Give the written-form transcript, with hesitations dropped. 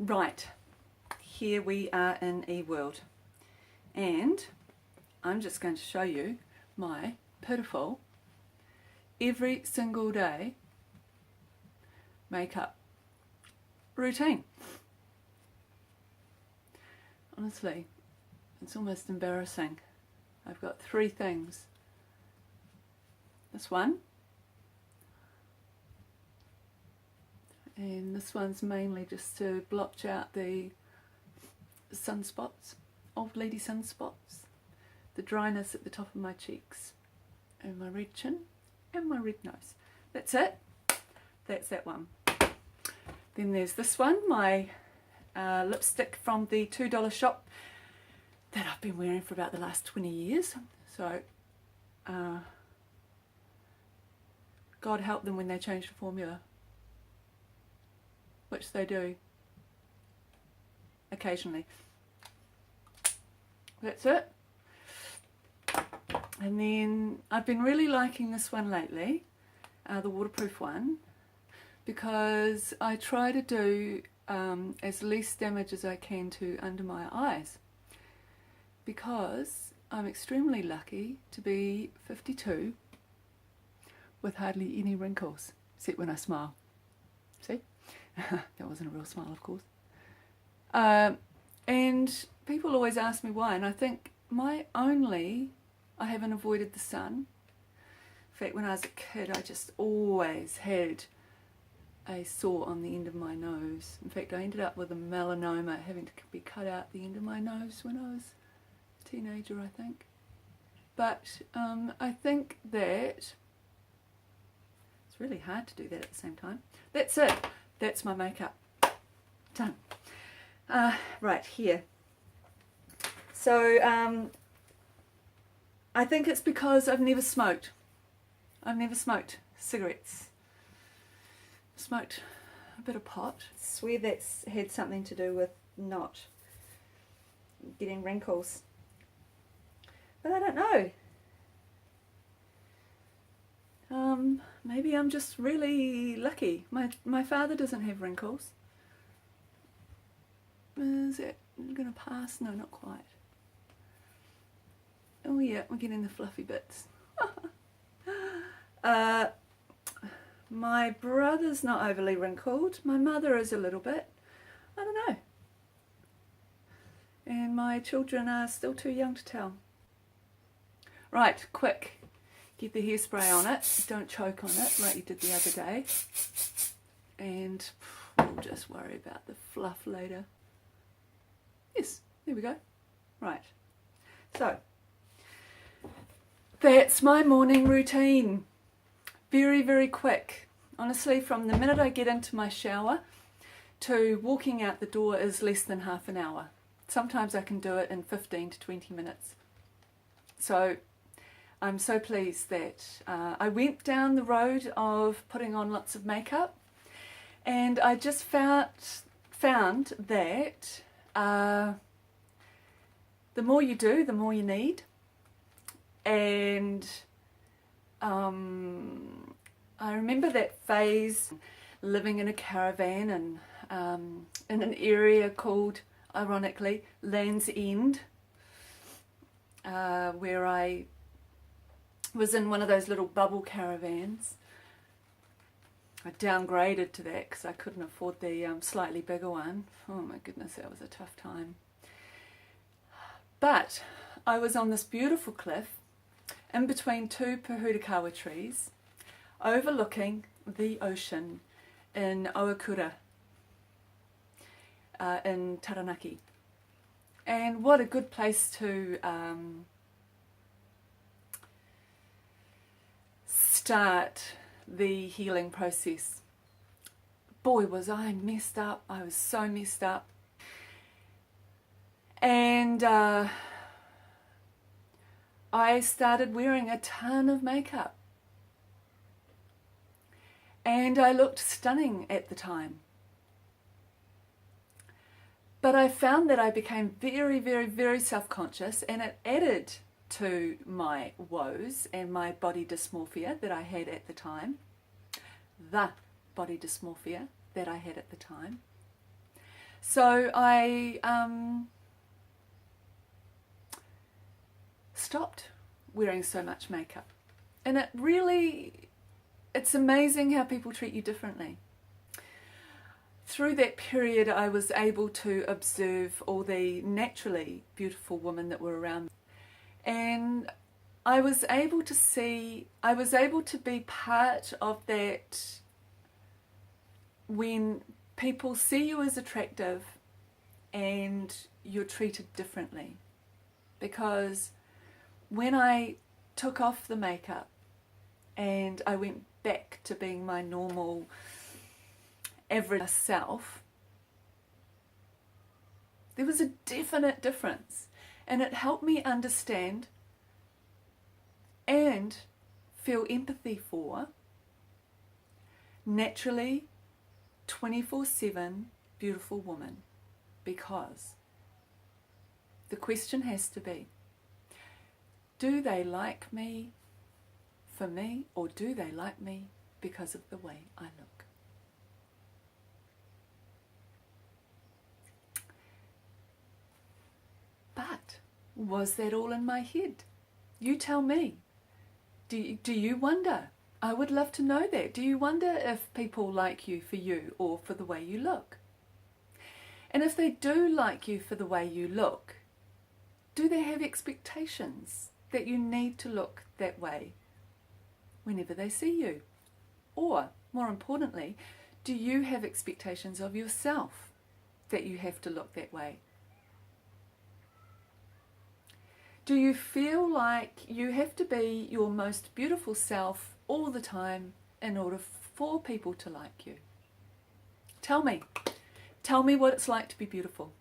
Right, here we are in eWorld, and I'm just going to show you my pitiful every single day makeup routine. Honestly, it's almost embarrassing. I've got 3 things. This one, and this one's mainly just to blotch out the sunspots, old lady sunspots, the dryness at the top of my cheeks, and my red chin, and my red nose. That's it. That's that one. Then there's this one, my lipstick from the $2 shop that I've been wearing for about the last 20 years. So, God help them when they change the formula, which they do occasionally. That's it. And then I've been really liking this one lately, the waterproof one, because I try to do as least damage as I can to under my eyes, because I'm extremely lucky to be 52 with hardly any wrinkles, except when I smile. See? That wasn't a real smile, of course. And people always ask me why, and I think I haven't avoided the sun. In fact, when I was a kid, I just always had a sore on the end of my nose. In fact, I ended up with a melanoma, having to be cut out the end of my nose when I was a teenager, I think. But I think that it's really hard to do that at the same time. That's it. That's my makeup. Done. Right, here. So, I think it's because I've never smoked. I've never smoked cigarettes. Smoked a bit of pot. I swear that's had something to do with not getting wrinkles. But I don't know. Maybe I'm just really lucky. My father doesn't have wrinkles. Is it going to pass? No, not quite. Oh yeah, we're getting the fluffy bits. My brother's not overly wrinkled. My mother is a little bit. I don't know. And my children are still too young to tell. Right, quick. Get the hairspray on it. Don't choke on it like you did the other day. And we'll just worry about the fluff later. Yes, there we go. Right. So, that's my morning routine. Very, very quick. Honestly, from the minute I get into my shower to walking out the door is less than half an hour. Sometimes I can do it in 15 to 20 minutes. So I'm so pleased that I went down the road of putting on lots of makeup, and I just found that the more you do, the more you need. And I remember that phase, living in a caravan and in an area called, ironically, Land's End, where I was in one of those little bubble caravans. I downgraded to that because I couldn't afford the slightly bigger one. Oh my goodness, that was a tough time. But I was on this beautiful cliff in between 2 pōhutukawa trees, overlooking the ocean in Ohakura, in Taranaki. And what a good place to start the healing process. Boy, was I messed up. I was so messed up. And I started wearing a ton of makeup. And I looked stunning at the time. But I found that I became very, very, very self-conscious, and it added to my woes and my body dysmorphia that I had at the time. The body dysmorphia that I had at the time. So I stopped wearing so much makeup. And it's amazing how people treat you differently. Through that period, I was able to observe all the naturally beautiful women that were around me. And I was able to be part of that when people see you as attractive and you're treated differently. Because when I took off the makeup and I went back to being my normal average self, there was a definite difference, and it helped me understand and feel empathy for naturally 24/7 beautiful women, because the question has to be, do they like me for me, or do they like me because of the way I look? But was that all in my head? You tell me. Do you wonder? I would love to know that. Do you wonder if people like you for you or for the way you look? And if they do like you for the way you look, do they have expectations that you need to look that way whenever they see you? Or, more importantly, do you have expectations of yourself that you have to look that way? Do you feel like you have to be your most beautiful self all the time in order for people to like you? Tell me. Tell me what it's like to be beautiful.